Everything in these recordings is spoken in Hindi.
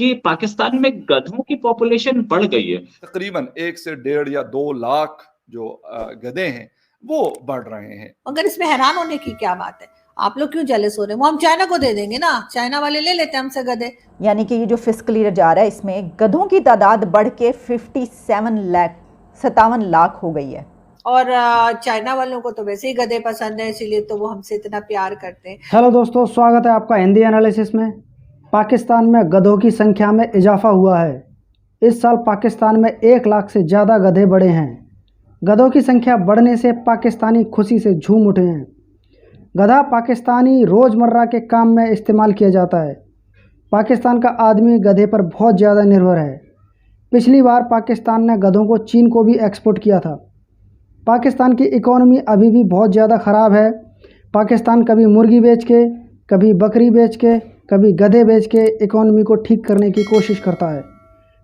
कि पाकिस्तान में गधों की पॉपुलेशन बढ़ गई है। तकरीबन 1 से 1.5 या 2 लाख जो गधे हैं वो बढ़ रहे हैं। मगर इसमें हैरान होने की क्या बात है? आप लोग क्यों जेलस हो रहे हैं? वो हम चाइना को दे देंगे ना, चाइना वाले ले लेते हैं हमसे गधे। यानी कि ये जो फिस्कल ईयर जा रहा है इसमें गधों की तादाद बढ़ के 57 लाख हो गई है। और चाइना वालों को तो वैसे ही गधे पसंद है, इसीलिए तो वो हमसे इतना प्यार करते हैं। हेलो दोस्तों, स्वागत है आपका हिंदी एनालिसिस में। पाकिस्तान में गधों की संख्या में इजाफा हुआ है। इस साल पाकिस्तान में 1 लाख से ज़्यादा गधे बढ़े हैं। गधों की संख्या बढ़ने से पाकिस्तानी खुशी से झूम उठे हैं। गधा पाकिस्तानी रोज़मर्रा के काम में इस्तेमाल किया जाता है। पाकिस्तान का आदमी गधे पर बहुत ज़्यादा निर्भर है। पिछली बार पाकिस्तान ने गधों को चीन को भी एक्सपोर्ट किया था। पाकिस्तान की इकोनॉमी अभी भी बहुत ज़्यादा ख़राब है। पाकिस्तान कभी मुर्गी बेच के, कभी बकरी बेच के, कभी गधे बेच के इकोनॉमी को ठीक करने की कोशिश करता है।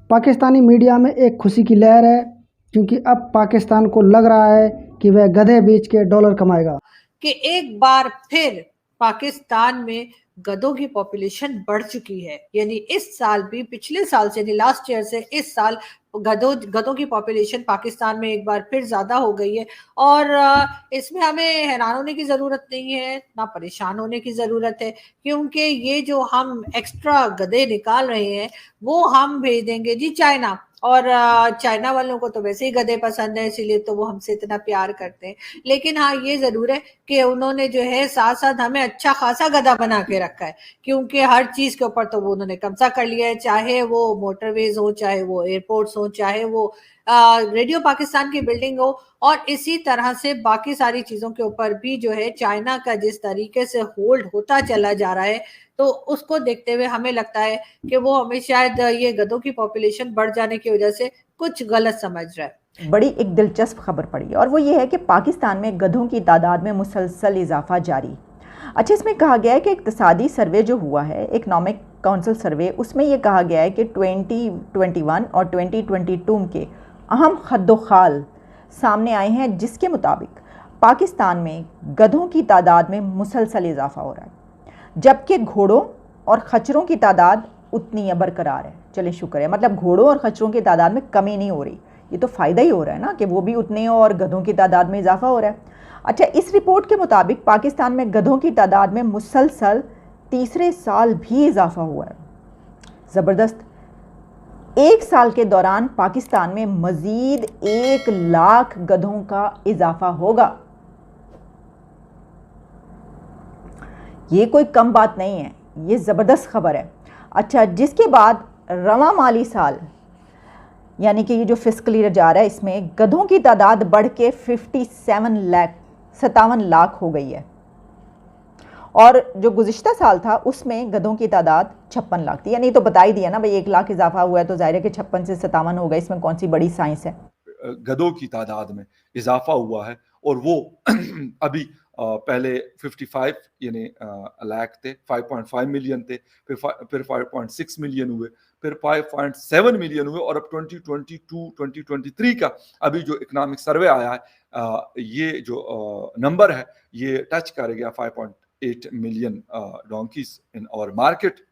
पाकिस्तानी मीडिया में एक खुशी की लहर है क्योंकि अब पाकिस्तान को लग रहा है कि वह गधे बेच के डॉलर कमाएगा। कि एक बार फिर पाकिस्तान में गधों की पॉपुलेशन बढ़ चुकी है। यानी इस साल भी पिछले साल से, लास्ट ईयर से इस साल गधों की पॉपुलेशन पाकिस्तान में एक बार फिर ज्यादा हो गई है। और इसमें हमें हैरान होने की जरूरत नहीं है, ना परेशान होने की जरूरत है, क्योंकि ये जो हम एक्स्ट्रा गधे निकाल रहे हैं वो हम भेज देंगे जी चाइना। और चाइना वालों को तो वैसे ही गधे पसंद है, इसीलिए तो वो हमसे इतना प्यार करते हैं। लेकिन हाँ, ये जरूर है कि उन्होंने जो है साथ साथ हमें अच्छा खासा गधा बना के रखा है, क्योंकि हर चीज के ऊपर तो वो उन्होंने कब्जा कर लिया है, चाहे वो मोटरवेज हो, चाहे वो एयरपोर्ट्स हो, चाहे वो रेडियो पाकिस्तान की बिल्डिंग हो। और इसी तरह से बाकी सारी चीजों के ऊपर भी जो है चाइना का जिस तरीके से होल्ड होता चला जा रहा है, तो उसको देखते हुए हमें लगता है कि वो हमें शायद ये गधों की पॉपुलेशन बढ़ जाने की वजह से कुछ गलत समझ रहा है। बड़ी एक दिलचस्प खबर पड़ी और वो ये है कि पाकिस्तान में गधों की तादाद में मुसलसल इजाफा जारी। अच्छा, इसमें कहा गया है कि इक्तिसादी सर्वे जो हुआ है, इकनॉमिक काउंसिल सर्वे, उसमें ये कहा गया है कि 2021 और 2022 के अहम खद्दोखाल सामने आए हैं, जिसके मुताबिक पाकिस्तान में गधों की तादाद में मुसलसल इजाफा हो रहा है, जबकि घोड़ों और खच्चरों की तादाद उतनी बरकरार है। चलिए शुक्र है, मतलब घोड़ों और खच्चरों की तादाद में कमी नहीं हो रही। ये तो फ़ायदा ही हो रहा है ना कि वो भी उतने हो और गधों की तादाद में इजाफा हो रहा है। अच्छा, इस रिपोर्ट के मुताबिक पाकिस्तान में गधों की तादाद में मुसलसल तीसरे साल भी इजाफा हुआ है। ज़बरदस्त। 1 साल के दौरान पाकिस्तान में मज़ीद 1 लाख गधों का इजाफा होगा। ये कोई कम बात नहीं है, ये ज़बरदस्त खबर है। अच्छा, जिसके बाद रवां माली साल यानी कि ये जो फिस्कल ईयर जा रहा है इसमें गधों की तादाद बढ़ के 57 लाख हो गई है। और जो गुज़िश्ता साल था उसमें गधों की तादाद 56 लाख थी। यानी तो बता ही दिया ना भाई, 1 लाख इजाफा हुआ है तो जाहिर है कि 56 से 57 हो गए। इसमें कौन सी बड़ी साइंस है। गधों की तादाद में इजाफा हुआ है और वो अभी पहले 55 यानी लाख थे, 5.5 मिलियन थे, फिर 5.6 मिलियन हुए, फिर 5.7 मिलियन हुए और अब 2022-2023 का अभी जो इकोनॉमिक सर्वे आया है, ये जो नंबर है ये टच कर गया 5.8 million donkeys in our market.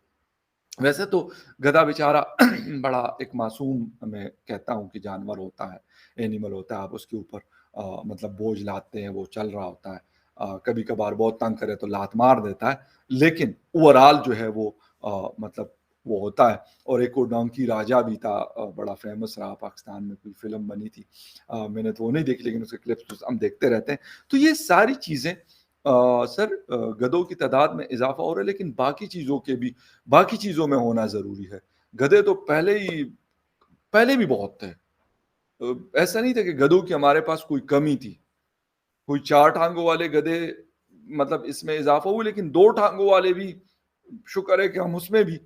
वैसे तो गधा बेचारा बड़ा एक मासूम, मैं कहता हूँ कि जानवर होता है, एनिमल होता है। आप उसके ऊपर मतलब बोझ लाते हैं, वो चल रहा होता है, कभी कभार बहुत तंग करे तो लात मार देता है, लेकिन ओवरऑल जो है वो मतलब वो होता है। और एक और डोंकी राजा भी था, बड़ा फेमस रहा, पाकिस्तान में कोई फिल्म बनी थी, मैंने तो वो नहीं देखी लेकिन उसके क्लिप्स हम देखते रहते हैं। तो ये सारी चीज़ें सर, गधों की तादाद में इजाफा हो रहा है, लेकिन बाकी चीज़ों में होना ज़रूरी है। गधे तो पहले भी बहुत थे। ऐसा नहीं था कि गधों की हमारे पास कोई कमी थी। कोई 4 टांगों वाले गधे मतलब इसमें इजाफा हुआ, लेकिन 2 टांगों वाले भी शुक्र है कि हम उसमें भी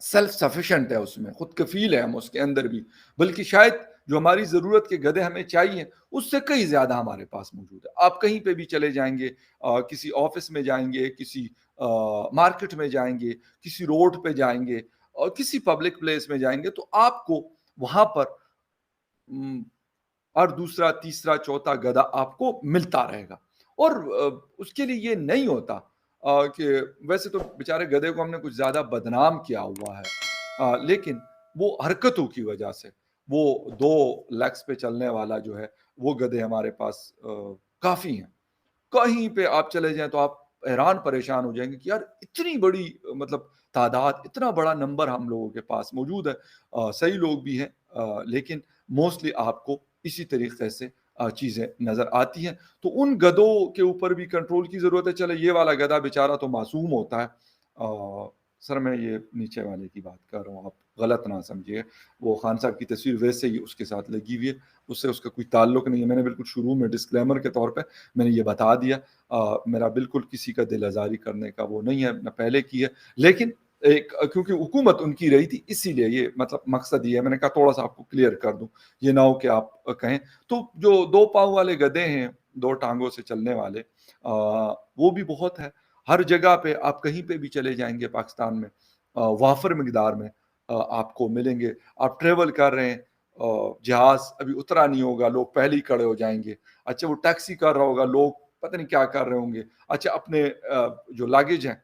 सेल्फ सफिशिएंट है, उसमें खुद कफील है हम उसके अंदर भी। बल्कि शायद जो हमारी ज़रूरत के गधे हमें चाहिए उससे कहीं ज़्यादा हमारे पास मौजूद है। आप कहीं पे भी चले जाएंगे, किसी ऑफिस में जाएंगे, किसी मार्केट में जाएंगे, किसी रोड पे जाएंगे और किसी पब्लिक प्लेस में जाएंगे, तो आपको वहां पर और दूसरा, तीसरा, चौथा गधा आपको मिलता रहेगा। और उसके लिए ये नहीं होता कि वैसे तो बेचारे गधे को हमने कुछ ज़्यादा बदनाम किया हुआ है, लेकिन वो हरकतों की वजह से वो 2 लेग्स पे चलने वाला जो है वो गधे हमारे पास काफ़ी हैं। कहीं पे आप चले जाएँ तो आप हैरान परेशान हो जाएँगे कि यार इतनी बड़ी मतलब तादाद, इतना बड़ा नंबर हम लोगों के पास मौजूद है। सही लोग भी हैं लेकिन मोस्टली आपको इसी तरीके से चीज़ें नज़र आती हैं। तो उन गधों के ऊपर भी कंट्रोल की ज़रूरत है। चलो ये वाला गधा बेचारा तो मासूम होता है। सर मैं ये नीचे वाले की बात कर रहा हूँ, आप गलत ना समझिए। वो खान साहब की तस्वीर वैसे ही उसके साथ लगी हुई है, उससे उसका कोई ताल्लुक नहीं है। मैंने बिल्कुल शुरू में डिस्क्लेमर के तौर पे मैंने ये बता दिया। मेरा बिल्कुल किसी का दिल आज़ारी करने का वो नहीं है, ना पहले की है। लेकिन एक क्योंकि हुकूमत उनकी रही थी इसीलिए ये मतलब मकसद ये है, मैंने कहा थोड़ा-सा आपको क्लियर कर दूँ, ये ना हो कि आप कहें। तो जो 2 पाँव वाले गधे हैं, 2 टाँगों से चलने वाले वो भी बहुत है। हर जगह पे आप कहीं पे भी चले जाएँगे पाकिस्तान में वाफ़र मिक़दार में आपको मिलेंगे। आप ट्रैवल कर रहे हैं जहाज़ अभी उतरा नहीं होगा, लोग पहले ही खड़े हो जाएँगे। अच्छा वो टैक्सी कर रहा होगा, लोग पता नहीं क्या कर रहे होंगे। अच्छा अपने जो लगेज हैं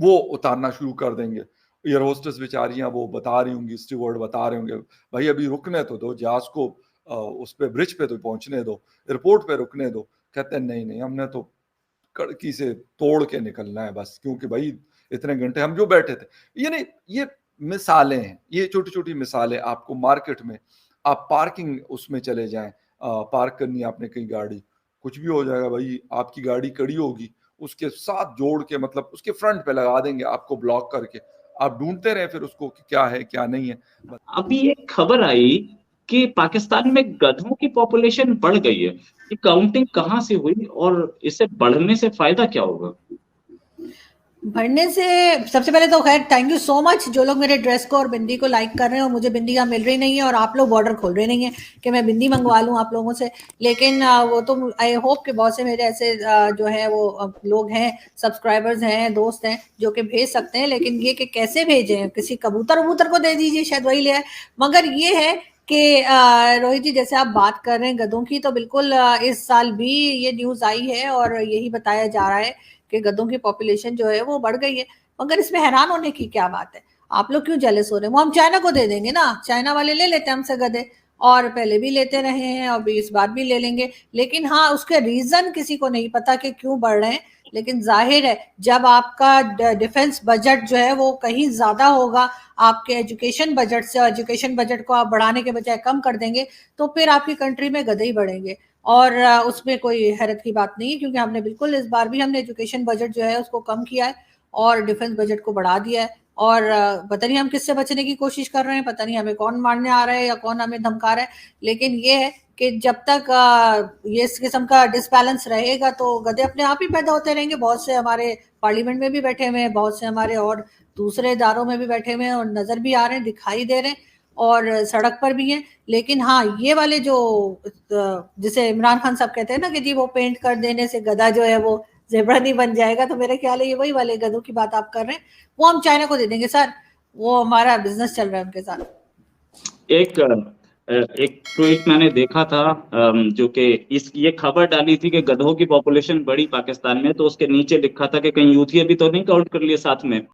वो उतारना शुरू कर देंगे। एयर होस्टेस बेचारियाँ वो बता रही होंगी, स्टीवर्ड बता रहे होंगे, भाई अभी रुकने तो दो, जहाज़ को उस पे ब्रिज पे तो पहुँचने दो, एयरपोर्ट पे रुकने दो। कहते हैं नहीं, नहीं हमने तो कड़की से तोड़ के निकलना है बस, क्योंकि भाई इतने घंटे हम जो बैठे थे। यानी ये मिसालें हैं, ये छोटी-छोटी मिसालें आपको मार्केट में आप पार्किंग उसमें चले जाएँ पार्क करनी है आपने कहीं गाड़ी, कुछ भी हो जाएगा भाई, आपकी गाड़ी खड़ी होगी, उसके साथ जोड़ के मतलब उसके फ्रंट पे लगा देंगे आपको ब्लॉक करके। आप ढूँढते रहें फिर उसको कि क्या है, क्या नहीं है। बस अभी एक खबर आई कि पाकिस्तान में गधों की पॉपुलेशन बढ़ गई है। ये काउंटिंग कहाँ से हुई और इससे बढ़ने से फायदा क्या होगा? बढ़ने से सबसे पहले तो खैर थैंक यू सो मच जो लोग मेरे ड्रेस को और बिंदी को लाइक कर रहे हैं और मुझे बिंदी मिल रही नहीं है और आप लोग बॉर्डर खोल रहे नहीं है कि मैं बिंदी मंगवा लूं आप लोगों से। लेकिन वो तो आई होप कि बहुत से मेरे ऐसे जो है वो लोग हैं, सब्सक्राइबर्स हैं, दोस्त हैं जो कि भेज सकते हैं। लेकिन ये कि कैसे भेजें, किसी कबूतर वबूतर को दे दीजिए, शायद वही ले आए। मगर ये है कि रोहित जी जैसे आप बात कर रहे हैं गधों की, तो बिल्कुल इस साल भी ये न्यूज़ आई है और यही बताया जा रहा है कि गधों की पॉपुलेशन जो है वो बढ़ गई है। मगर इसमें हैरान होने की क्या बात है? आप लोग क्यों जेलस हो रहे हैं? वो हम चाइना को दे देंगे ना, चाइना वाले ले लेते हैं हमसे गधे, और पहले भी लेते रहे हैं और भी इस बार भी ले लेंगे। लेकिन हाँ, उसके रीजन किसी को नहीं पता कि क्यों बढ़ रहे हैं। लेकिन जाहिर है जब आपका डिफेंस बजट जो है वो कहीं ज्यादा होगा आपके एजुकेशन बजट से, और एजुकेशन बजट को आप बढ़ाने के बजाय कम कर देंगे, तो फिर आपकी कंट्री में गधे ही बढ़ेंगे। और उसमें कोई हैरत की बात नहीं है, क्योंकि हमने बिल्कुल इस बार भी हमने एजुकेशन बजट जो है उसको कम किया है और डिफेंस बजट को बढ़ा दिया है। और पता नहीं हम किससे बचने की कोशिश कर रहे हैं, पता नहीं हमें कौन मारने आ रहा है या कौन हमें धमका रहा है। लेकिन ये है कि जब तक ये इस किस्म का डिसबैलेंस रहेगा तो गधे अपने आप ही पैदा होते रहेंगे। बहुत से हमारे पार्लियामेंट में भी बैठे हुए हैं, बहुत से हमारे और दूसरे इदारों में भी बैठे हुए हैं और नजर भी आ रहे हैं, दिखाई दे रहे हैं और सड़क पर भी हैं। लेकिन हाँ, ये वाले जो जिसे इमरान खान साहब कहते हैं ना कि जी वो पेंट कर देने से गधा जो है वो जेबरा नहीं बन जाएगा, तो मेरे ख्याल है ये वही वाले गधों की बात आप कर रहे हैं। वो हम चाइना को दे देंगे सर, वो हमारा बिजनेस चल रहा है उनके साथ। एक ट्वीट मैंने देखा था जो कि ये खबर डाली थी कि गधों की पॉपुलेशन बढ़ी पाकिस्तान में, तो उसके नीचे लिखा था कि कहीं यूथिया भी तो नहीं काउंट कर लिए साथ में।